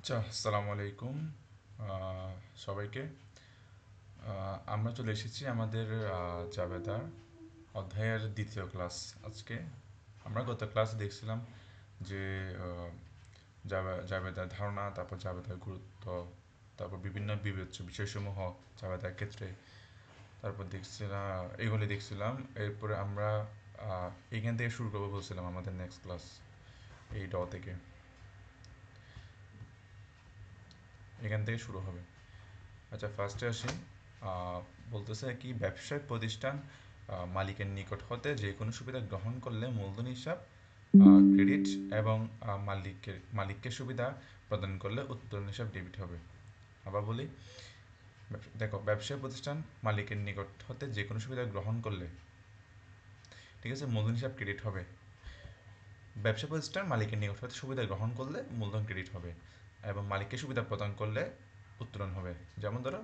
আচ্ছা, আসসালামু আলাইকুম সবাইকে। আমরা চলে এসেছি আমাদের জাবেদার অধ্যায়ের দ্বিতীয় ক্লাস। আজকে আমরা গত ক্লাসে দেখছিলাম যে জাবেদার ধারণা, তারপর জাবেদার গুরুত্ব, তারপর বিভিন্ন বিবেচ্য বিষয়সমূহ জাবেদার ক্ষেত্রে, তারপর দেখছিলাম এইগুলি দেখছিলাম। এরপরে আমরা এখান থেকে শুরু করবো বলছিলাম আমাদের নেক্সট ক্লাস এই থেকে। এখান থেকে শুরু হবে। আচ্ছা, ফার্স্টে আসি। বলতেছে কি, ব্যবসায়িক প্রতিষ্ঠান মালিকের নিকট হতে যে কোনো সুবিধা গ্রহণ করলে মূলধন হিসাব ক্রেডিট এবং মালিককে সুবিধা প্রদান করলে উত্তোলন হিসাব ডেবিট হবে। আবার বলি, দেখো, ব্যবসায়িক প্রতিষ্ঠান মালিকের নিকট হতে যে কোনো সুবিধা গ্রহণ করলে, ঠিক আছে, মূলধন হিসাব ক্রেডিট হবে। ব্যবসা প্রতিষ্ঠান মালিকের নিকট হতে সুবিধা গ্রহণ করলে মূলধন ক্রেডিট হবে এবং মালিককে সুবিধা প্রদান করলে উত্তোলন হবে। যেমন ধরো,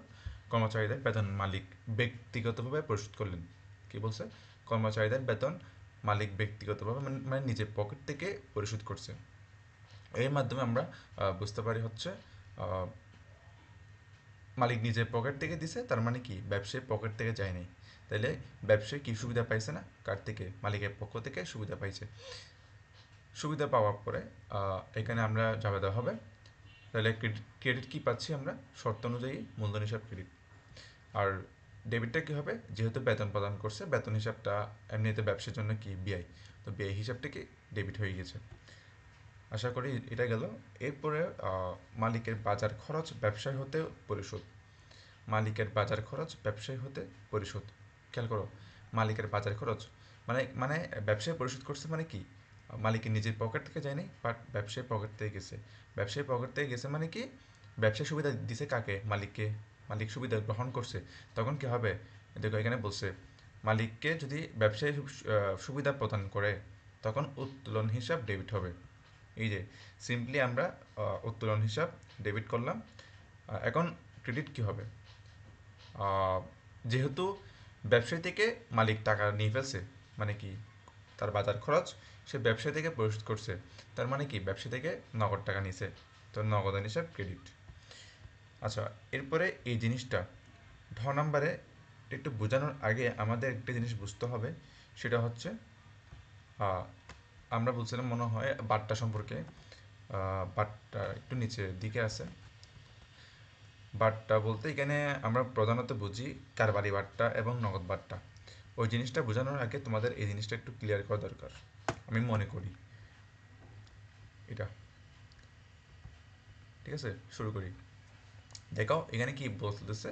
কর্মচারীদের বেতন মালিক ব্যক্তিগতভাবে পরিশোধ করলেন। কি বলছে? কর্মচারীদের বেতন মালিক ব্যক্তিগতভাবে মানে নিজের পকেট থেকে পরিশোধ করছে। এর মাধ্যমে আমরা বুঝতে পারি হচ্ছে মালিক নিজের পকেট থেকে দিছে, তার মানে কি ব্যবসায়ী পকেট থেকে যায় নাই। তাইলে ব্যবসায়ী কি সুবিধা পাইছে না? কার থেকে? মালিকের পক্ষ থেকে সুবিধা পাইছে। সুবিধা পাওয়ার পরে এখানে আমরা যাবে দেওয়া হবে। তাহলে ক্রেডিট কি পাচ্ছি আমরা? শর্ত অনুযায়ী মূলধন হিসাব ক্রেডিট। আর ডেবিটটা কী হবে? যেহেতু বেতন প্রদান করছে, বেতন হিসাবটা এমনিতে ব্যবসার জন্য কি ব্যয়, তো ব্যয় হিসাবটা কি ডেবিট হয়ে গেছে। আশা করি এটা গেল। এরপরে মালিকের বাজার খরচ ব্যবসায় হতে পরিশোধ। মালিকের বাজার খরচ ব্যবসায়ী হতে পরিশোধ। খেয়াল করো, মালিকের বাজার খরচ মানে মানে ব্যবসায়ী পরিশোধ করছে মানে কি? মালিকের নিজের পকেট থেকে যায়নি, বাট ব্যবসায়ী পকেট থেকে গেছে। ব্যবসায়ী পকেট থেকে গেছে মানে কি? ব্যবসায় সুবিধা দিছে কাকে? মালিককে। মালিক সুবিধা গ্রহণ করছে। তখন কি হবে? দেখো, এখানে বলছে মালিককে যদি ব্যবসায়ী সুবিধা প্রদান করে, তখন উত্তোলন হিসাব ডেবিট হবে। এই যে সিম্পলি আমরা উত্তোলন হিসাব ডেবিট করলাম। এখন ক্রেডিট কি হবে? যেহেতু ব্যবসায়ী থেকে মালিক টাকা নিয়ে ফেলছে, মানে কি তার বাজার খরচ সে ব্যবসায়ী থেকে পরিশোধ করছে, তার মানে কি ব্যবসায়ী থেকে নগদ টাকা নিছে, তো নগদান হিসাব ক্রেডিট। আচ্ছা, এরপরে এই জিনিসটা নাম্বারে একটু বোঝানোর আগে আমাদের একটা জিনিস বুঝতে হবে। সেটা হচ্ছে আমরা বলছিলাম মনে হয় বাট্টা সম্পর্কে। বাট্টা একটু নিচের দিকে আছে। বাট্টা বলতে এখানে আমরা প্রধানত বুঝি কারবারি বাট্টা এবং নগদ বাট্টা। ওই জিনিসটা বোঝানোর আগে তোমাদের এই জিনিসটা একটু ক্লিয়ার করা দরকার, আমি মনে করি। এটা ঠিক আছে, শুরু করি। দেখো, এখানে কি বলতেছে?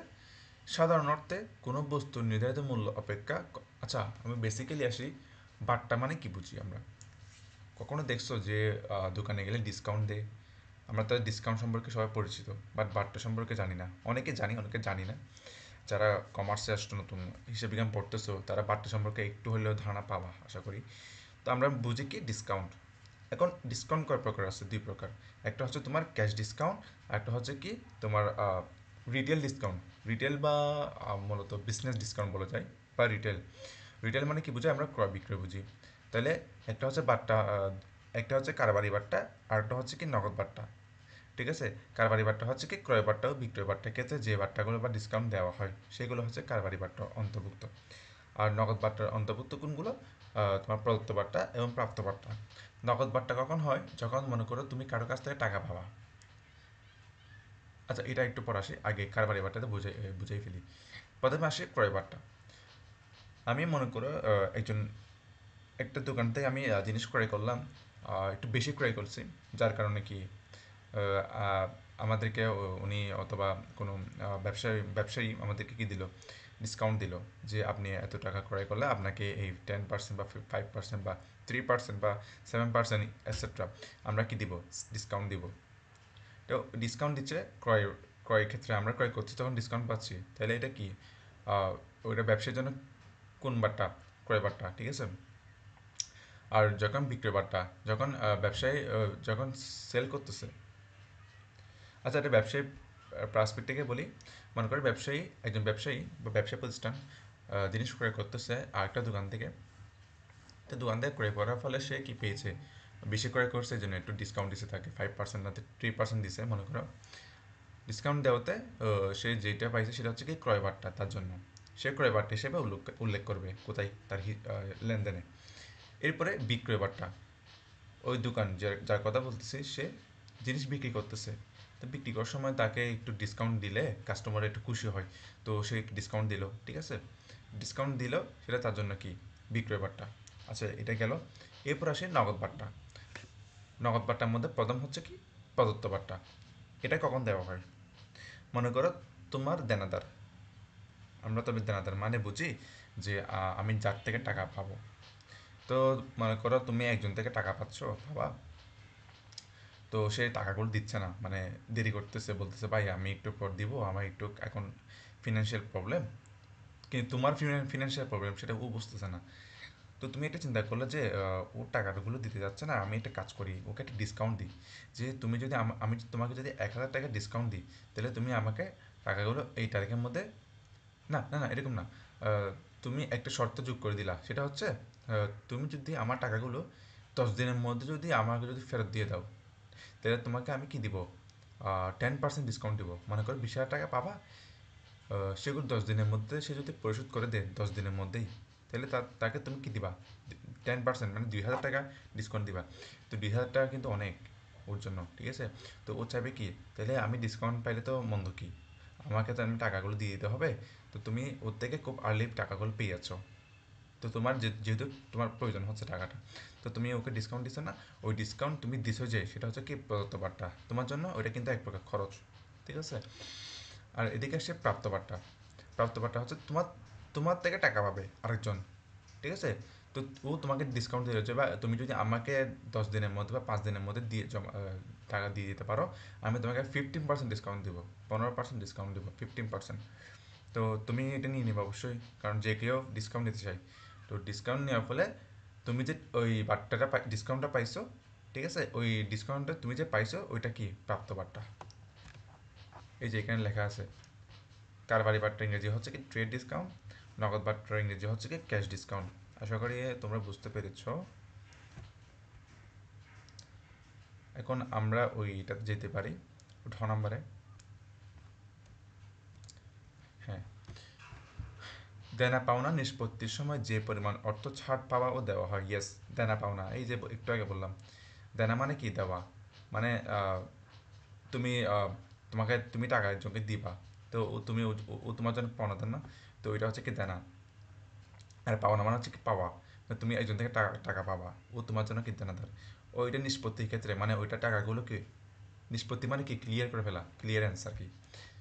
সাধারণ অর্থে কোনো বস্তুর নির্ধারিত মূল্য অপেক্ষা আচ্ছা, আমি বেসিক্যালি আসি। বাট্টা মানে কি বুঝি আমরা? কখনো দেখছো যে দোকানে গেলে ডিসকাউন্ট দেয়? আমরা তো ডিসকাউন্ট সম্পর্কে সবাই পরিচিত, বাট বাট্টা সম্পর্কে জানি না। অনেকে জানি, অনেকে জানি না। যারা কমার্সে আসছো, নতুন হিসেব বিজ্ঞান পড়তেছো, তারা বাট্টা সম্পর্কে একটু হলেও ধারণা পাবা আশা করি। তো আমরা বুঝি কি ডিসকাউন্ট। এখন ডিসকাউন্ট কয় প্রকার আছে? দুই প্রকার। একটা হচ্ছে তোমার ক্যাশ ডিসকাউন্ট, আর একটা হচ্ছে কি তোমার রিটেল ডিসকাউন্ট। রিটেল বা মূলত বিজনেস ডিসকাউন্ট বলা যায়, বা রিটেল। রিটেল মানে কি বুঝায়? আমরা ক্রয় বিক্রয় বুঝি। তাহলে একটা হচ্ছে বাট্টা, একটা হচ্ছে কারবারি বাট্টা, আর একটা হচ্ছে কি নগদ বাট্টা। ঠিক আছে? কারবারি বাট্টা হচ্ছে কি ক্রয় বাট্টা ও বিক্রয় বাট্টার ক্ষেত্রে যে বাট্টাগুলো বা ডিসকাউন্ট দেওয়া হয়, সেগুলো হচ্ছে কারবারি বাট্টা অন্তর্ভুক্ত। আর নগদ বাট্টার অন্তর্ভুক্ত কোনগুলো? তোমার প্রদত্ত বাট্টা এবং প্রাপ্ত বাট্টা। নগদ বাট্টা কখন হয়? যখন মনে করো তুমি কারো কাছ থেকে টাকা পাবা। আচ্ছা, এটা একটু পর আসি, আগে কারবারি বাট্টাতে বুঝাই ফেলি। প্রথমে আসে ক্রয় বাট্টা। আমি মনে করো একটা দোকান থেকে আমি জিনিস ক্রয় করলাম, একটু বেশি ক্রয় করছি, যার কারণে কি আমাদেরকে উনি অথবা কোনো ব্যবসায়ী আমাদেরকে কি দিল? ডিসকাউন্ট দিল, যে আপনি এত টাকা ক্রয় করলে আপনাকে এই 10% বা 5% বা 3% বা 7% এটসেট্রা আমরা কি দিব? ডিসকাউন্ট দিব। তো ডিসকাউন্ট দিচ্ছে ক্রয়ের ক্ষেত্রে, আমরা ক্রয় করছি তখন ডিসকাউন্ট পাচ্ছি। তাহলে এটা কি ওইটা ব্যবসার জন্য কোন বাট্টা? ক্রয় বাট্টা, ঠিক আছে। আর যখন বিক্রয় বাট্টা, যখন ব্যবসায়ী যখন সেল করতেছে। আচ্ছা, একটা ব্যবসায়ী পার্সপেক্ট থেকে বলি। মনে করি একজন ব্যবসায়ী বা ব্যবসা প্রতিষ্ঠান জিনিস ক্রয় করতেছে আরেকটা দোকান থেকে। তো দোকান থেকে ক্রয় করার ফলে সে কি পেয়েছে? বেশি ক্রয় করছে এই জন্য একটু ডিসকাউন্ট দিছে তাকে 5% না 3% দিছে মনে করো। ডিসকাউন্ট দেওয়াতে সে যেটা পাইছে সেটা হচ্ছে কি ক্রয়বারটা তার জন্য, সে ক্রয়বারটা হিসেবে উল্লেখ করবে কোথায় তার লেনদেনে। এরপরে বিক্রয়বারটা, ওই দোকান যার কথা বলতেছি সে জিনিস বিক্রি করতেছে, তো বিক্রি করার সময় তাকে একটু ডিসকাউন্ট দিলে কাস্টমার একটু খুশি হয়, তো সে ডিসকাউন্ট দিল, ঠিক আছে, ডিসকাউন্ট দিল, সেটা তার জন্য কি বিক্রয়বারটা। আচ্ছা এটা গেল। এরপর আসে নগদ বার্তা। নগদ বার্তার মধ্যে প্রথম হচ্ছে কি প্রদত্ত বার্তা। এটা কখন দেওয়া হয়? মনে করো তোমার দেনাদার, আমরা তবে দেনাদার মানে বুঝি যে আমি যার থেকে টাকা পাবো। তো মনে করো তুমি একজন থেকে টাকা পাচ্ছ বাবা, তো সে টাকাগুলো দিচ্ছে না, মানে দেরি করতেছে, বলতেছে ভাই আমি একটু পর দিব, আমার একটু এখন ফিনান্সিয়াল প্রবলেম, কিন্তু তোমার ফিনান্সিয়াল প্রবলেম সেটা ও বুঝতেছে না। তো তুমি একটা চিন্তা করলে যে ও টাকাগুলো দিতে যাচ্ছে না, আমি একটা কাজ করি, ওকে একটা ডিসকাউন্ট দিই, যে তুমি যদি আমি তোমাকে যদি 1,000 টাকা ডিসকাউন্ট দিই, তাহলে তুমি আমাকে টাকাগুলো এই তারিখের মধ্যে, না না না এরকম না, তুমি একটা শর্ত যোগ করে দিলা, সেটা হচ্ছে তুমি যদি আমার টাকাগুলো 10 দিনের মধ্যে যদি আমাকে যদি ফেরত দিয়ে দাও, তাহলে তোমাকে আমি কি দিব, 10% ডিসকাউন্ট দিব। মনে করো 20,000 টাকা পাবা, সেগুলো 10 দিনের মধ্যে সে যদি পরিশোধ করে দেয় 10 দিনের মধ্যেই, তাহলে তাকে তুমি কি দিবা, 10% মানে 2,000 টাকা ডিসকাউন্ট দিবা। তো 2,000 টাকা কিন্তু অনেক ওর জন্য, ঠিক আছে। তো ও চাইবে কি, তাহলে আমি ডিসকাউন্ট পাইলে তো মন্দ কি, আমাকে তো আমি টাকাগুলো দিয়ে দিতে হবে। তো তুমি ওর থেকে খুব আর্লি টাকাগুলো পেয়ে যাচ্ছ, তো তোমার যেহেতু তোমার প্রয়োজন হচ্ছে টাকাটা, তো তুমি ওকে ডিসকাউন্ট দিছো না, ওই ডিসকাউন্ট তুমি দিছো যে সেটা হচ্ছে কি প্রদত্ত বার্তা তোমার জন্য, ওইটা কিন্তু এক প্রকার খরচ, ঠিক আছে। আর এদিকে আসে প্রাপ্তবার্তা। প্রাপ্তবার্তা হচ্ছে তোমার তোমার থেকে টাকা পাবে আরেকজন, ঠিক আছে। তো ও তোমাকে ডিসকাউন্ট দিয়ে হচ্ছে, বা তুমি যদি আমাকে 10 দিনের মধ্যে বা 5 দিনের মধ্যে দিয়ে টাকা দিয়ে দিতে পারো, আমি তোমাকে 15% ডিসকাউন্ট দেবো, 15% ডিসকাউন্ট দেবো, 15%। তো তুমি এটা নিয়ে নেবে অবশ্যই, কারণ যে কেউ ডিসকাউন্ট নিতে চাই। তো ডিসকাউন্ট নেওয়ার ফলে তুমি যে ওই বার্তাটা ডিসকাউন্টটা পাইছো, ঠিক আছে, ওই ডিসকাউন্টটা তুমি যে পাইছো ওইটা কি প্রাপ্ত বার্তা। এই যে এখানে লেখা আছে, কারবারি বার্তা ইংরেজি হচ্ছে কি ট্রেড ডিসকাউন্ট, নগদ বার্তা ইংরেজি হচ্ছে কি ক্যাশ ডিসকাউন্ট। আশা করি তোমরা বুঝতে পেরেছ। এখন আমরা ওইটাতে যেতে পারি ঢ নাম্বারে। হ্যাঁ, দেনা পাওনা নিষ্পত্তির সময় যে পরিমাণ অর্থ ছাড় পাওয়া ও দেওয়া হয়, ইয়েস, দেনা পাওনা, এই যে একটু আগে বললাম, দেনা মানে কি দেওয়া, মানে তুমি তুমি টাকা একজনকে দিবা, তো ও তোমার জন্য পাওনা দেন না, তো এটা হচ্ছে কি দেনা। আর পাওনা মানে হচ্ছে কি পাওয়া, মানে তুমি একজন থেকে টাকা টাকা পাবা, ও তোমার জন্য কি দেনাদার। ওইটা নিষ্পত্তির ক্ষেত্রে মানে ওইটা টাকাগুলোকে নিষ্পত্তি মানে কি ক্লিয়ার করে ফেলা, ক্লিয়ারেন্স আর কি।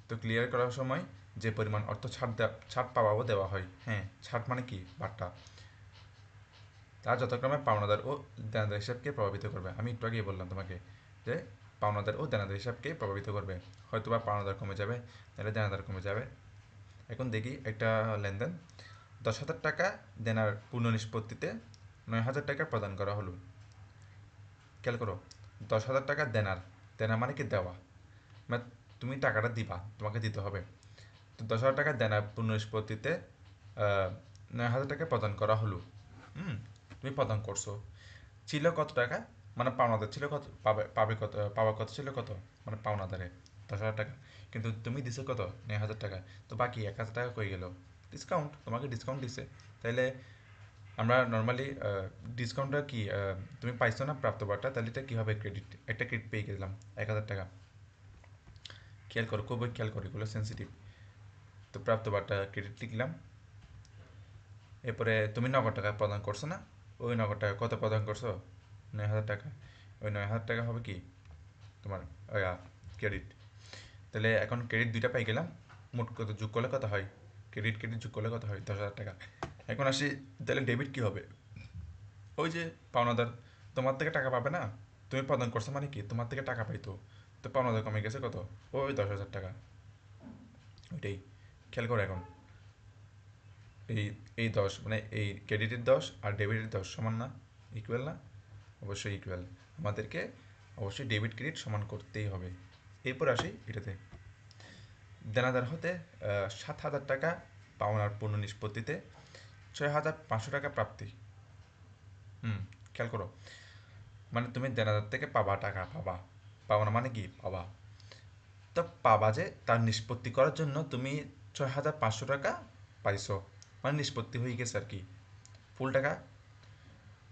তো ক্লিয়ার করার সময় যে পরিমাণ অর্থ ছাড় পাওয়াও দেওয়া হয়, হ্যাঁ, ছাড় মানে কি বার্তা, তা যথাক্রমে পাওনাদার ও দেনাদার হিসাবকে প্রভাবিত করবে। আমি একটু আগেই বললাম তোমাকে যে পাওনাদার ও দেনাদার হিসাবকে প্রভাবিত করবে, হয়তো বা পাওনাদার কমে যাবে, তাহলে দেনাদার কমে যাবে। এখন দেখি একটা লেনদেন, 10,000 টাকা দেনার পূর্ণ নিষ্পত্তিতে 9,000 টাকা প্রদান করা হলো। খেয়াল করো, 10,000 টাকা দেনার, দেনা মানে কি দেওয়া, মানে তুমি টাকাটা দিবা, তোমাকে দিতে হবে। তো 10,000 টাকা দেনার পূর্ণ নিষ্পত্তিতে 9,000 টাকা প্রদান করা হলো। হুম, তুমি প্রদান করছো। ছিল কত টাকা, মানে পাওনাদার ছিল কত, পাবে কত, পাওয়া কত ছিল কত, মানে পাওনাদারে 10,000 টাকা, কিন্তু তুমি দিছো কত, 9,000 টাকা। তো বাকি 1,000 টাকা কই গেল, ডিসকাউন্ট, তোমাকে ডিসকাউন্ট দিছে। তাইলে আমরা নর্মালি ডিসকাউন্টটা কি, তুমি পাইছো না প্রাপ্তবার্তা, তাহলে এটা কী হবে, ক্রেডিট, একটা ক্রেডিট পেয়ে গেলাম 1,000 টাকা। খেয়াল করো, খুবই খেয়াল করো, এগুলো সেন্সিটিভ। তো প্রাপ্তবার্তা ক্রেডিট লিখলাম। এরপরে তুমি নগদ টাকা প্রদান করছো না, ওই নগদ টাকা কত প্রদান করছো, 9,000 টাকা, ওই 9,000 টাকা হবে কি তোমার ক্রেডিট। তাহলে এখন ক্রেডিট দুইটা পাই গেলাম, মোট কত যোগ করলে কত হয়, ক্রেডিট ক্রেডিট যোগ করলে কত হয়, 10,000 টাকা। এখন আসি, তাহলে ডেবিট কী হবে, ওই যে পাওনাদার তোমার থেকে টাকা পাবে না, তুমি প্রদান করছো মানে কি তোমার থেকে টাকা পাইতো, তো পাওনাদার কমে গেছে কত, ওই 10,000 টাকা। ওইটাই খেয়াল করো এখন, এই এই 10 মানে এই ক্রেডিটের 10 আর ডেবিটের 10 সমান না, ইকুয়াল না, অবশ্যই ইকুয়াল। আমাদেরকে অবশ্যই ডেবিট ক্রেডিট সমান করতেই হবে। এরপর আসি এটাতে, দেনাদার হতে 7,000 টাকা পাওনার পূর্ণ নিষ্পত্তিতে 6,500 টাকা প্রাপ্তি। হুম, খেয়াল করো, মানে তুমি দেনাদার থেকে পাবা, টাকা পাবা, পাবা না মানে কি পাবা। তো পাবা যে তার নিষ্পত্তি করার জন্য তুমি 6,500 টাকা পাইছো, মানে নিষ্পত্তি হয়ে গেছে আর কি। ফুল টাকা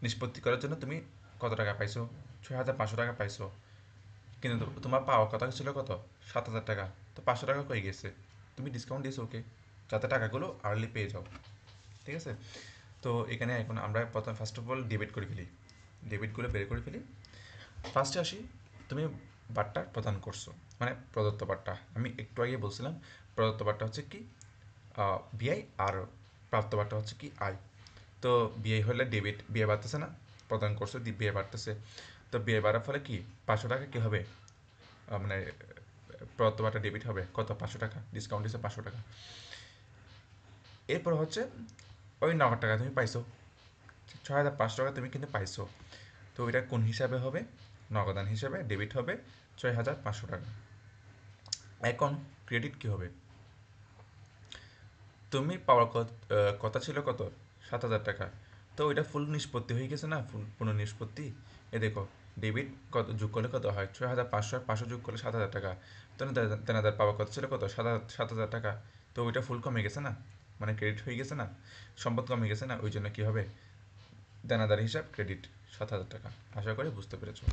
নিষ্পত্তি করার জন্য তুমি কত টাকা পাইছো? 6,500 টাকা পাইছো। কিন্তু তোমার পাওয়ার কথা ছিল কত? 7,000 টাকা। তো 500 টাকা কই গেছে? তুমি ডিসকাউন্ট দিয়েছো ওকে, যাতে টাকাগুলো আর্লি পেয়ে যাও। ঠিক আছে? তো এখানে এখন আমরা প্রথম ফার্স্ট অফ অল ডেবিট করে ফেলি, ডেবিটগুলো বের করে ফেলি। ফার্স্টে আসি, তুমি বারটা প্রদান করছো, মানে প্রদত্ত বারটা। আমি একটু আগে বলছিলাম প্রদত্ত বারটা হচ্ছে কি বিআই, আর প্রাপ্ত বারটা হচ্ছে কি আয়। তো বিআই হলে ডেবিট, বিয়ে বাড়তেছে না, প্রদান করছো বিয়ে বাড়তেছে। তো বিয়ে বাড়ার ফলে কি 500 টাকা কি হবে, মানে প্রদত্ত বারটা ডেবিট হবে কত? 500 টাকা, ডিসকাউন্ট দিচ্ছে 500 টাকা। এরপর হচ্ছে ওই 9,000 টাকা তুমি পাইছো, 6,500 টাকা তুমি কিন্তু পাইছো। তো এটা কোন হিসাবে হবে? নগদান হিসাবে ডেবিট হবে 6,500 টাকা। এখন ক্রেডিট কি হবে? তুমি পাওয়ার কথা ছিল কত? 7,000 টাকা। তো ওইটা ফুল নিষ্পত্তি হয়ে গেছে না, ফুল পুনঃনিষ্পত্তি। এ দেখো, ডেবিট কত যোগ করলে কত হয়? 6,500 আর 500 যোগ করলে 7,000 টাকা। তো তেনাদের পাওয়ার কথা ছিল কত? 7,000 টাকা। তো ওইটা ফুল কমে গেছে না, মানে ক্রেডিট হয়ে গেছে না, সম্পদ কমে গেছে না, ওই জন্য কি হবে? দেনাদার হিসাব ক্রেডিট 7,000 টাকা। আশা করি বুঝতে পেরেছো।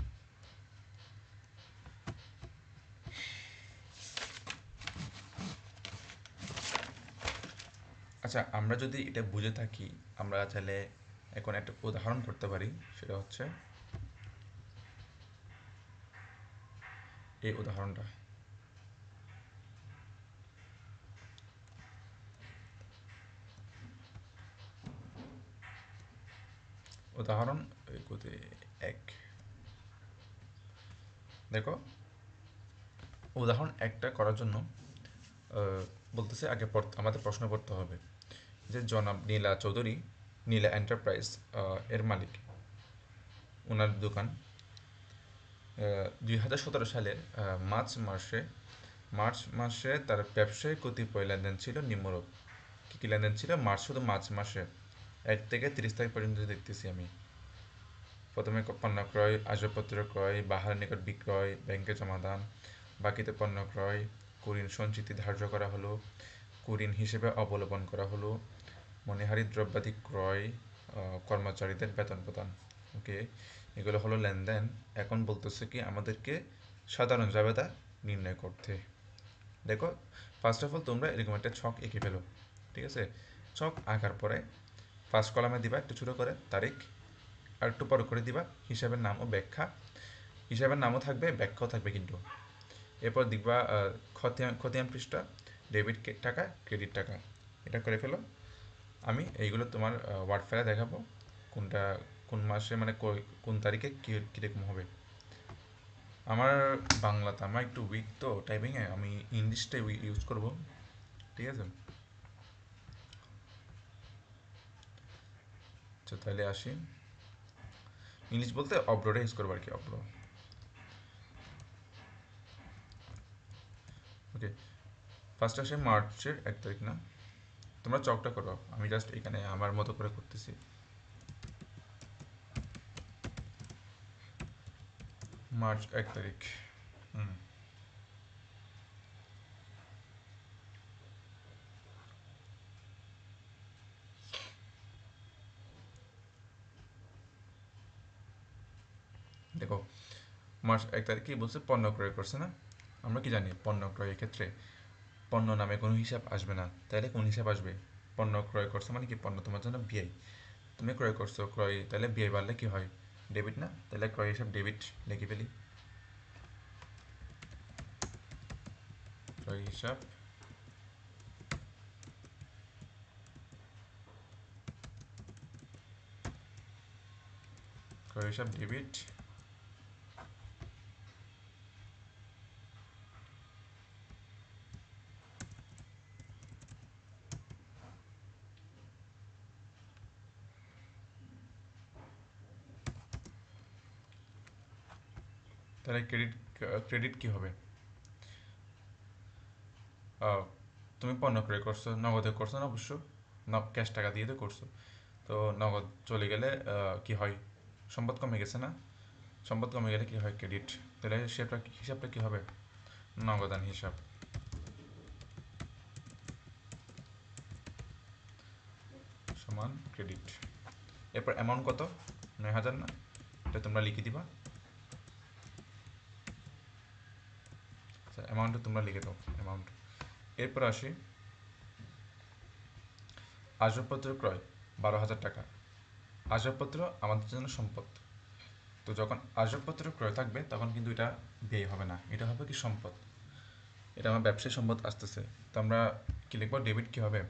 আচ্ছা, আমরা যদি এটা বুঝে থাকি, আমরা চাইলে এখন একটা উদাহরণ করতে পারি। সেটা হচ্ছে এই উদাহরণটা। উদাহরণ একুতে এক। দেখো, উদাহরণ একটা করার জন্য বলতেছে আগে আমাদের প্রশ্ন পড়তে হবে যে জনাব নীলা চৌধুরী, নীলা এন্টারপ্রাইজ এর মালিক, ওনার দোকান 2017 সালের মার্চ মাসে তার ব্যবসায়িক কতিপয় লেনদেন ছিল নিম্নরূপ। কী কী লেনদেন ছিল? শুধু মার্চ মাসে 1 থেকে 30 তারিখ পর্যন্ত দেখতেছি আমি। প্রথমে পণ্য ক্রয়, আসবাবপত্র ক্রয়, বাহার নিকট বিক্রয়, ব্যাংকে জমাদান, বাকিতে পণ্য ক্রয়, কুরিন সঞ্চিতি ধার্য করা হলো, কুরিন হিসেবে অবলম্বন করা হলো, মণিহারি দ্রব্যাদি ক্রয়, কর্মচারীদের বেতন প্রদান। ওকে, এগুলো হলো লেনদেন। এখন বলতেছে কি আমাদেরকে সাধারণ জাবেদা নির্ণয় করতে। দেখো, ফার্স্ট অফ অল তোমরা এরকম একটা ছক এঁকে ফেলো। ঠিক আছে? ছক আঁকার পরে ফার্স্ট কলামে দিবা একটু ছোটো করে তারিখ, আর একটু বড় করে দিবা হিসাবের নাম ও ব্যাখ্যা। হিসাবের নামও থাকবে, ব্যাখ্যাও থাকবে কিন্তু। এরপর দেখবা খতিয়ান পৃষ্ঠা, ডেবিট টাকা, ক্রেডিট টাকা। এটা করে ফেলো। আমি এইগুলো তোমার ওয়ার্ড ফাইলে দেখাবো, কোনটা কোন মাসে, মানে কোন তারিখে কীরকম হবে। আমার বাংলাতে আমার একটু উইক তো টাইপিংয়ে, আমি ইংলিশটাই ইউজ করব। ঠিক আছে? আচ্ছা, তাহলে আসি। ইংলিশ বলতে অব্রোটা ইউজ করবো আর কি, অব্রো। ওকে, ফার্স্ট আসে মার্চের 1 তারিখ না? তোমরা চকটা করো, আমি জাস্ট এখানে আমার মতো করে করতেছি। মার্চ 1 তারিখ। হুম, দেখো, মার্চ 1 তারিখে বলছে পণ্য ক্রয় করছে না? আমরা কি জানি পণ্য ক্রয়ের ক্ষেত্রে পণ্য নামে কোনো হিসাব আসবে না, তাহলে কোন হিসাব আসবে? পণ্য ক্রয় করছো মানে কি, পণ্য তোমার জন্য ব্যয়। তুমি ক্রয় করছো, ক্রয়, তাহলে ব্যয় বাড়লে কি হয়? ডেবিট না? তাহলে ক্রয় হিসাব ডেবিট লিখে ফেলি। ক্রয় হিসাব, ক্রয় হিসাব ডেবিট। তাহলে ক্রেডিট কি হবে? তুমি পণ্য ক্রয় করছো, নগদে করছো না? অবশ্য ক্যাশ টাকা দিয়ে তো করছো। তো নগদ চলে গেলে কি হয়? সম্পদ কমে গেছে না? সম্পদ কমে গেলে কি হয় ক্রেডিট, তাহলে হিসাবটা কি হবে নগদান হিসাব সমান ক্রেডিট। এরপর অ্যামাউন্ট কত 9,000 না, এটা তোমরা লিখে দিবা, অ্যামাউন্টটা তোমরা লিখে দাও অ্যামাউন্ট। এরপর আসি আসবাবপত্র ক্রয় 12,000 টাকা। আসবাবপত্র আমাদের জন্য সম্পদ, তো যখন আসবাবপত্র ক্রয় থাকবে তখন কিন্তু এটা ব্যয় হবে না, এটা হবে কি সম্পদ, এটা আমার ব্যবসায়ী সম্পদ আসতেছে। তো আমরা কি লিখবো ডেবিট কি হবে,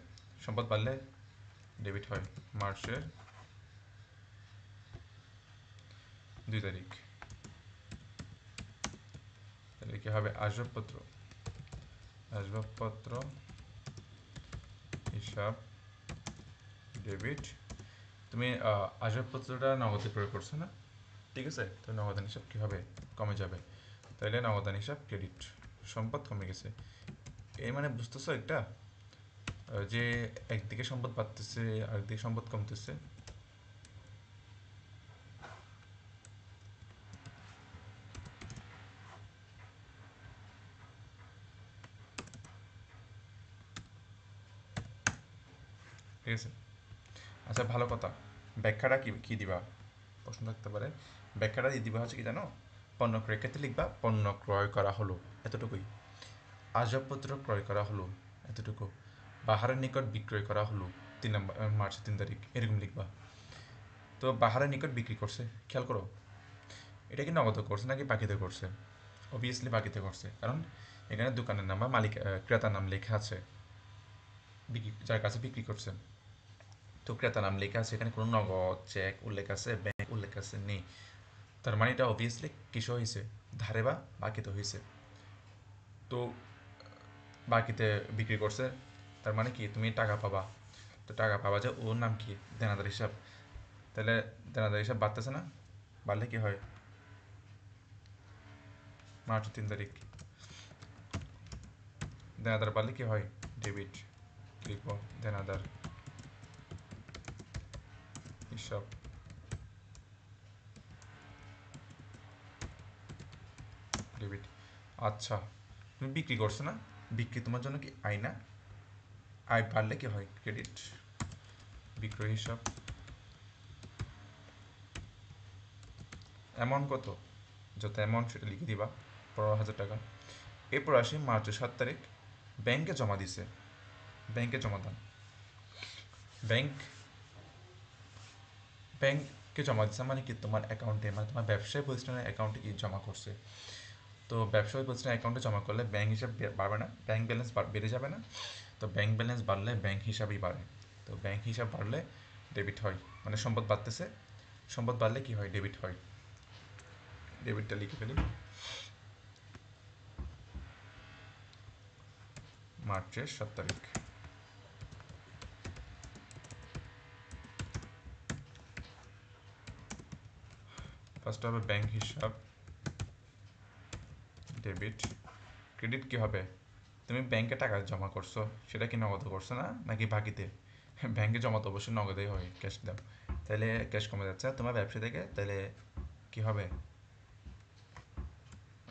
সম্পদ বাড়লে ডেবিট হয় মার্চের 2 তারিখ, তাহলে কি হবে আসবাবপত্র হিসাব ডেবিট। তুমি আসবাবপত্রটা নগদে ক্রয় করছো না, ঠিক আছে, তো নগদান হিসাব কী হবে কমে যাবে, তাইলে নগদান হিসাব ক্রেডিট, সম্পদ কমে গেছে। এই মানে বুঝতেছো একটা যে একদিকে সম্পদ বাড়তেছে আরেকদিকে সম্পদ কমতেছে। ঠিক আছে, আচ্ছা ভালো কথা, ব্যাখ্যাটা কি কি দিবা প্রশ্ন থাকতে পারে, ব্যাখ্যাটা দিয়ে দিবা হচ্ছে কি জানো, পণ্য ক্রয়ের ক্ষেত্রে লিখবা পণ্য ক্রয় করা হলো এতটুকুই, আসবাবপত্র ক্রয় করা হলো এতটুকু, বাহারের নিকট বিক্রয় করা হলো 3 মার্চ 3 তারিখ, এরকম লিখবা। তো বাহারের নিকট বিক্রি করছে, খেয়াল করো এটা কি নগদ করছে নাকি বাকিতে করছে, অবভিয়াসলি বাকিতে করছে, কারণ এখানে দোকানের নাম বা মালিক ক্রেতার নাম লেখা আছে, যার কাছে বিক্রি করছে, তো ক্রেতার নাম লেখা আছে, এখানে কোনো নগদ চেক উল্লেখ আছে ব্যাংক উল্লেখ আছে নেই, তার মানে এটা অবভিয়াসলি কিসে হয়েছে ধারে বা বাকিতে হয়েছে। তো বাকিতে বিক্রি করছে, তার মানে কি তুমি টাকা পাবা, তো টাকা পাবা যে ওর নাম কি দেনাদার হিসাব, তাহলে দেনাদার হিসাব বাড়তেছে না, বাড়লে কি হয় মার্চ 3 তারিখ, দেনাদার বাড়লে কি হয় ডেবিট, লিখবো দেনাদার হিসাব ডেবিট। আচ্ছা তুমি বিক্রি করছো না, বিক্রি তোমার জন্য কি আয় না, আয় বাড়লে কি হয় ক্রেডিট, বিক্রয় হিসাব। অ্যামাউন্ট কত, যত অ্যামাউন্ট সেটা লিখে দিবা 15,000 টাকা। এরপর আসি মার্চের 7 তারিখ, ব্যাংকে জমা দিছে, ব্যাংকে জমা দান, ব্যাংক ব্যাংকে জমা দিচ্ছে মানে কি তোমার অ্যাকাউন্টে, মানে তোমার ব্যবসায়ী প্রতিষ্ঠানের অ্যাকাউন্টে কি জমা করছে, তো ব্যবসায়ী প্রতিষ্ঠানের অ্যাকাউন্টে জমা করলে ব্যাংক হিসাব বাড়বে না, ব্যাংক ব্যালেন্স বেড়ে যাবে না, তো ব্যাংক ব্যালেন্স বাড়লে ব্যাংক হিসাবই বাড়ে, তো ব্যাংক হিসাব বাড়লে ডেবিট হয়, মানে সম্পদ বাড়তেছে, সম্পদ বাড়লে কি হয় ডেবিট হয়, ডেবিটটা লিখে ফেলি মার্চের 7 তারিখ। ফার্স্ট হবে ব্যাংক হিসাব ডেবিট, ক্রেডিট কি হবে, তুমি ব্যাংকে টাকা জমা করছো সেটা কি নগদে করছো না নাকি বাকিতে, ব্যাংকে জমা তো অবশ্যই নগদেই হয় ক্যাশ দাও, তাহলে ক্যাশ কমে যাচ্ছে তোমার ব্যবসা থেকে, তাহলে কি হবে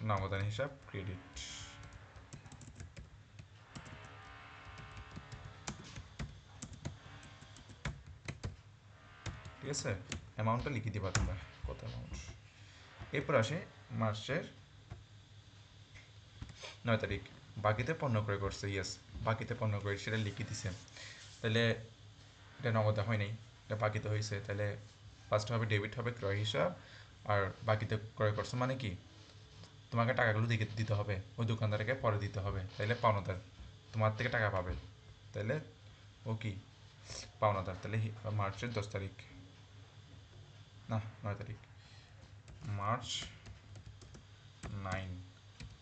নগদান হিসাব ক্রেডিট। ঠিক আছে, অ্যামাউন্টটা লিখে দিবা তোমরা কত অ্যামাউন্ট। এরপর আসে মার্চের 9 তারিখ, বাকিতে পণ্য ক্রয় করছে, ইয়েস বাকিতে পণ্য ক্রয় সেটা লিখে দিছে, তাহলে এটা নগদে হয় নাই, এটা বাকিতে হয়েছে, তাহলে ফার্স্ট হবে ডেবিট হবে ক্রয় হিসাব, আর বাকিতে ক্রয় করছো মানে কি তোমাকে টাকাগুলো দিতে হবে ওই দোকানদারকে পরে দিতে হবে, তাইলে পাওনাদার তোমার থেকে টাকা পাবে, তাইলে ও কি পাওনাদার, তাহলে মার্চের 10 তারিখ না 9 তারিখ, মার্চ 9,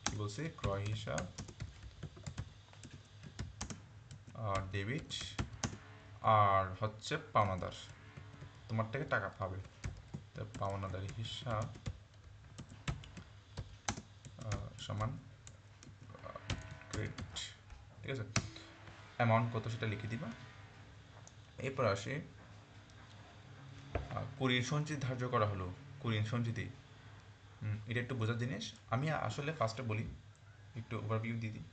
কি বলছি ক্রয় হিসাব ডেবিট, আর হচ্ছে পাওনাদার তোমার থেকে টাকা পাবে, তো পাওনাদার হিসাব সমান ক্রেডিট। ঠিক আছে, অ্যামাউন্ট কত সেটা লিখে দিবা। এরপর আসি কুড়ির সঞ্চিতি ধার্য করা হলো, কুড়ির সঞ্চিতি এটা একটু বোঝার জিনিস। আমি আসলে ফার্স্টে বলি, একটু ওভারভিউ দিয়ে দিই,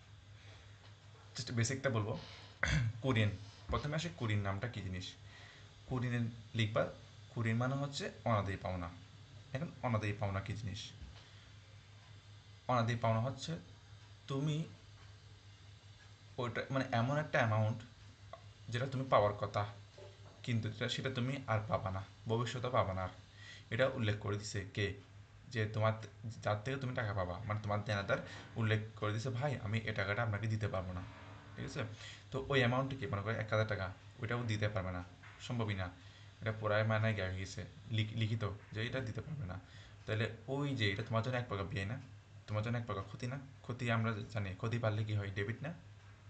জাস্ট বেসিকটা বলবো। কোরিয়ান, প্রথমে আসে কোরিয়ান নামটা কী জিনিস। কোরিয়ান লিখবা, কোরিয়ান মানে হচ্ছে অনাদায়ী পাওনা। এখন অনাদায়ী পাওনা কী জিনিস? অনাদায়ী পাওনা হচ্ছে তুমি ওইটা মানে এমন একটা অ্যামাউন্ট যেটা তুমি পাওয়ার কথা, কিন্তু সেটা তুমি আর পাবা না, ভবিষ্যতে পাবা না আর। এটা উল্লেখ করে দিছে কে? যে তোমার যার থেকে তুমি টাকা পাবা, মানে তোমার দেনাদার উল্লেখ করে দিছে, ভাই আমি এই টাকাটা আপনাকে দিতে পারবো না, ঠিক আছে? তো ওই অ্যামাউন্টটা কি মনে করো 1,000 টাকা, ওইটাও দিতে পারবে না, সম্ভবই না। এটা পুরাই মানে গিয়ে গেছে লিখিত যে এটা দিতে পারবে না। তাহলে ওই যে এটা তোমার জন্য এক প্রকার বিয়ে না, তোমার জন্য এক প্রকার ক্ষতি না? ক্ষতি আমরা জানি, ক্ষতি পারলে কি হয়, ডেবিট না?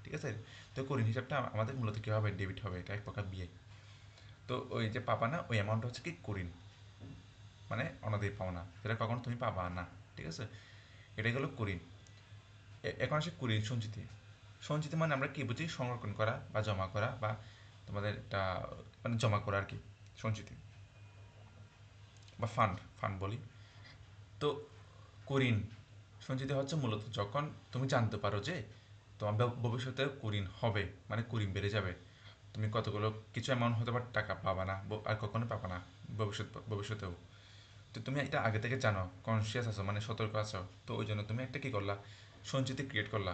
ঠিক আছে? তো করিন হিসাবটা আমাদের মূলত কী হবে, ডেবিট হবে, এটা এক প্রকার বিয়ে। তো ওই যে পাবা না, ওই অ্যামাউন্ট হচ্ছে কি কুরিন, মানে অনাদায়ী পাওনা, যেটা কখনো তুমি পাবা না, ঠিক আছে? এটাই হলো কুরিন। এখন আসে কুরিন সঞ্চিতি। সঞ্চিতি মানে আমরা কি বুঝি, সংরক্ষণ করা বা জমা করা, বা তোমাদের এটা মানে জমা করা আর কি, সঞ্চিতি বা ফান্ড, ফান্ড বলি। তো কুরিন সঞ্চিতি হচ্ছে মূলত যখন তুমি জানতে পারো যে তোমার ভবিষ্যতে কুরিন হবে, মানে কুরিন বেড়ে যাবে, তুমি কতগুলো কিছু অ্যামাউন্ট হতে পারে টাকা পাবা না, আর কখনো পাবা না ভবিষ্যতেও। তো তুমি এটা আগে থেকে জানো, কনসিয়াস আছো, মানে সতর্ক আছো, তো ওই জন্য তুমি একটা কী করলা, সঞ্চিতি ক্রিয়েট করলা।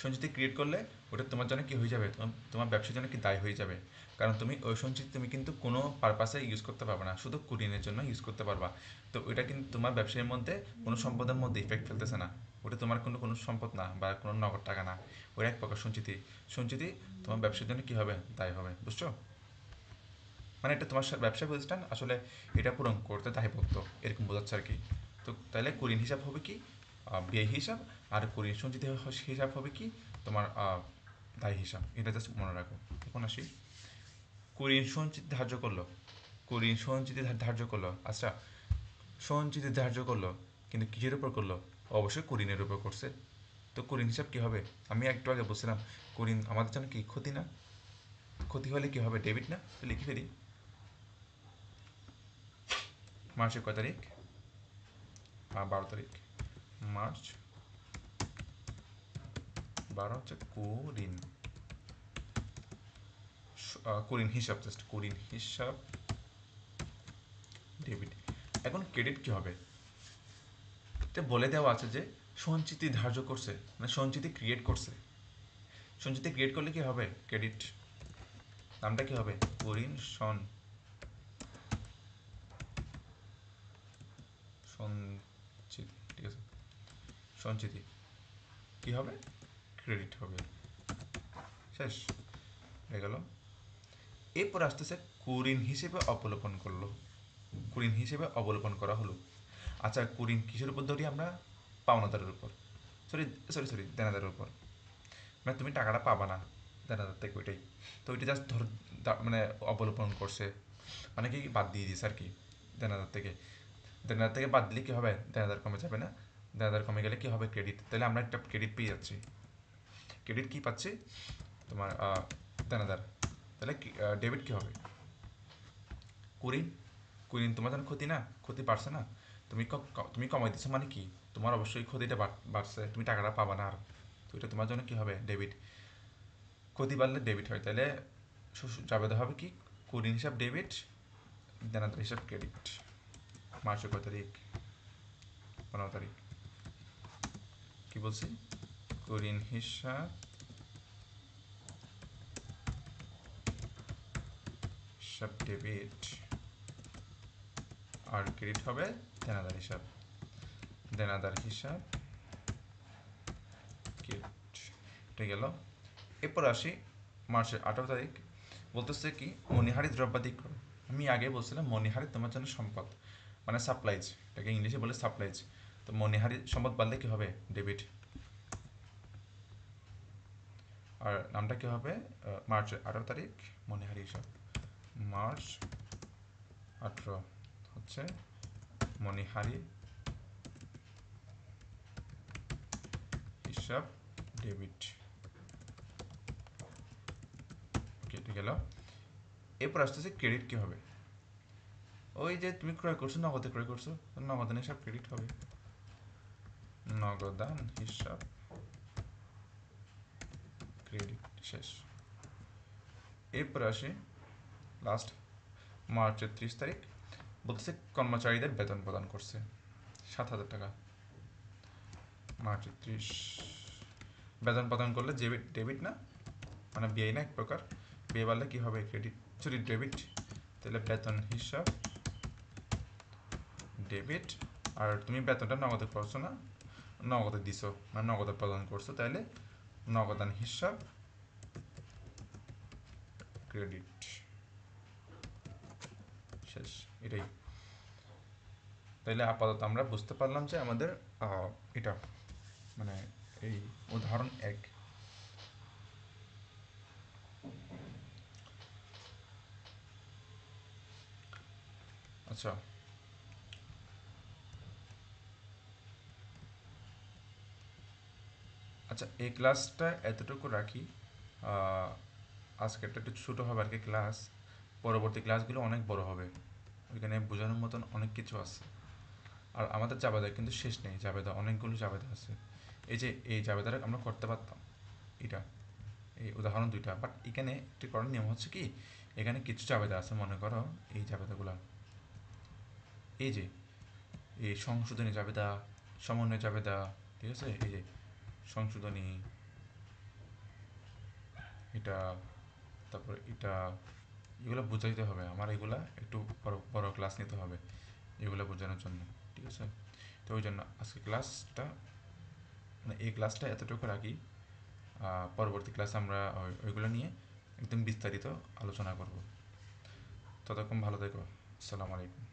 সঞ্চিতি ক্রিয়েট করলে ওটা তোমার জন্য কি হয়ে যাবে, তোমার ব্যবসার জন্য কি দায় হয়ে যাবে। কারণ তুমি ওই সঞ্চিতি তুমি কিন্তু কোনো পারপাসে ইউজ করতে পারবে না, শুধু কুরিনের জন্য ইউজ করতে পারবা। তো ওইটা কিন্তু তোমার ব্যবসায়ের মধ্যে কোনো সম্পদের মধ্যে ইফেক্ট ফেলতেছে না। ওটা তোমার কোনো কোনো সম্পদ না বা কোনো নগদ টাকা না, ওটা এক প্রকার সঞ্চিতি। সঞ্চিতি তোমার ব্যবসার জন্য কী হবে, দায় হবে, বুঝছো? মানে এটা তোমার ব্যবসা প্রতিষ্ঠান আসলে এটা পূরণ করতে দায়বদ্ধ, এরকম বোঝাচ্ছে আর কি। তো তাহলে কুরিন হিসাব হবে কি, ব্যয় হিসাব। আর কুরিন সঞ্চিতি হিসাব হবে কি, তোমার দায় হিসাব। এটা জাস্ট মনে রাখো। এখন আসি, কুরিন সঞ্চিতি ধার্য করলো, কুরিন সঞ্চিতি ধার্য করলো, আচ্ছা সঞ্চিতি ধার্য করলো, কিন্তু কিসের উপর করলো? অবশ্যই কুরিনের উপর করছে। তো কুরিন হিসাব কী হবে? আমি একটু আগে বলছিলাম কুরিন আমাদের জন্য কি ক্ষতি না? ক্ষতি হলে কি হবে, ডেবিট না? তো লিখে ফেলি, মার্চের কয় তারিখ, 12 তারিখ, মার্চ 12 হচ্ছে কুরিন, কুরিন হিসাব, জাস্ট কুরিন হিসাব ডেবিট। এখন ক্রেডিট কি হবে? এটা বলে দেওয়া আছে যে সঞ্চিতি ধার্য করছে, মানে সঞ্চিতি ক্রিয়েট করছে। সঞ্চিতি ক্রিয়েট করলে কি হবে, ক্রেডিট। নামটা কি হবে, কুরিন সঞ্চিতি, ঠিক আছে? সঞ্চিতি কি হবে, ক্রেডিট হবে, শেষ হয়ে গেল। এরপর আসতেছে কুরিন হিসেবে অবলোকন করলো, কুরিন হিসেবে অবলোকন করা হলো। আচ্ছা কুরিন কিসের উপর ধরি আমরা, পাওনাদারের উপর, সরি সরি সরি দেনাদারের উপর। মানে তুমি টাকাটা পাবা না দেনাদার থেকে, ওইটাই। তো ওইটা জাস্ট ধর মানে অবলোকন করছে, মানে কি বাদ দিয়ে দিয়েছে আর কি দেনাদার থেকে। দেনাদার থেকে বাদ দিলে কী হবে, দেনাদার কমে যাবে না? দেনাদার কমে গেলে কী হবে, ক্রেডিট। তাহলে আমরা একটা ক্রেডিট পেয়ে যাচ্ছি। ক্রেডিট কী পাচ্ছি, তোমার দেনাদার। তাহলে ডেবিট কী হবে, কুরিন। কুরিন তোমার জন্য ক্ষতি না, ক্ষতি বাড়ছে না? তুমি কমাই দিচ্ছ মানে কি, তোমার অবশ্যই ক্ষতিটা বাড়ছে, তুমি টাকাটা পাবা না আর। তো এটা তোমার জন্য কী হবে, ডেবিট। ক্ষতি বাড়লে ডেবিট হয়, তাহলে যাবে হবে কি, কুরিন হিসাব ডেবিট, দেনাদার হিসাব ক্রেডিট। মার্চের কয় তারিখ, 15 তারিখ। কি বলছি, কুরিন হিসাব হিসাব ডেবিট, আর ক্রেডিট হবে দেনাদার হিসাব, দেনাদার হিসাব ক্রেডিট। ঠিক গেল। এরপর আসি মার্চের 18 তারিখ, বলতেছে কি, মণিহারি দ্রব্যাদি ক্রয়। আমি আগে বলছিলাম মণিহারি তোমার জন্য সম্পদ, মানে সাপ্লাইজ, এটাকে ইংলিশে বলে সাপ্লাইজ। তো মণিহারি সম্পদ বাড়লে কি হবে, ডেবিট। আর নামটা কি হবে, মার্চের 18 তারিখ, মণিহারি হিসাব, মার্চ 18 হচ্ছে মণিহারি হিসাব ডেবিট, কেটে গেল। এরপর আসতেছে ক্রেডিট কি হবে, ওই যে তুমি ক্রয় করছো, নগদে ক্রয় করছো, নগদান হিসাব ক্রেডিট হবে, নগদান হিসাব ক্রেডিট শেষ। এরপরে আসি লাস্ট মার্চের 30 তারিখ, বলতেছে কর্মচারীদের বেতন প্রদান করছে 7,000 টাকা। মার্চের 30 বেতন প্রদান করলে ডেবিট, ডেবিট না মানে বিআই না এক প্রকার, বিয়ে বাড়লে কি হবে ক্রেডিট, সরি ডেবিট। তাহলে বেতন হিসাব ডেবিট। আর তুমি বেতনটা নগদে করছো না, নগদে দিছো মানে নগদে প্রদান করছো, তাইলে নগদান হিসাব ক্রেডিট শেষ। এটাই। তাইলে আপাতত আমরা বুঝতে পারলাম যে আমাদের এটা মানে এই উদাহরণ 1। আচ্ছা, আচ্ছা এই ক্লাসটা এতটুকু রাখি। আহ, আজকেরটা একটু ছোটো হবে আর কি ক্লাস, পরবর্তী ক্লাসগুলো অনেক বড় হবে, ওইখানে বোঝানোর মতন অনেক কিছু আছে। আর আমাদের জাবেদা কিন্তু শেষ নেই, জাবেদা অনেকগুলো জাবেদা আছে। এই যে এই জাবেদাটা আমরা করতে পারতাম, এটা এই উদাহরণ 2টা, বাট এখানে একটি করার নিয়ম হচ্ছে কি, এখানে কিছু জাবেদা আছে, মনে করো এই জাবেদাগুলো, এই যে এই সংশোধনী জাবেদা, সমন্বয় জাবেদা, ঠিক আছে, এই যে সংশোধনী, এটা, তারপর এটা, এগুলো বুঝাইতে হবে আমার, এগুলা একটু বড় বড় ক্লাস নিতে হবে এগুলো বোঝানোর জন্য, ঠিক আছে। তো ওই জন্য আজকে ক্লাসটা মানে এই ক্লাসটা এতটুকু রাখি। পরবর্তী ক্লাসে আমরা ওইগুলো নিয়ে একদম বিস্তারিত আলোচনা করব। ততক্ষণ ভালো থেকো। আসসালামু আলাইকুম।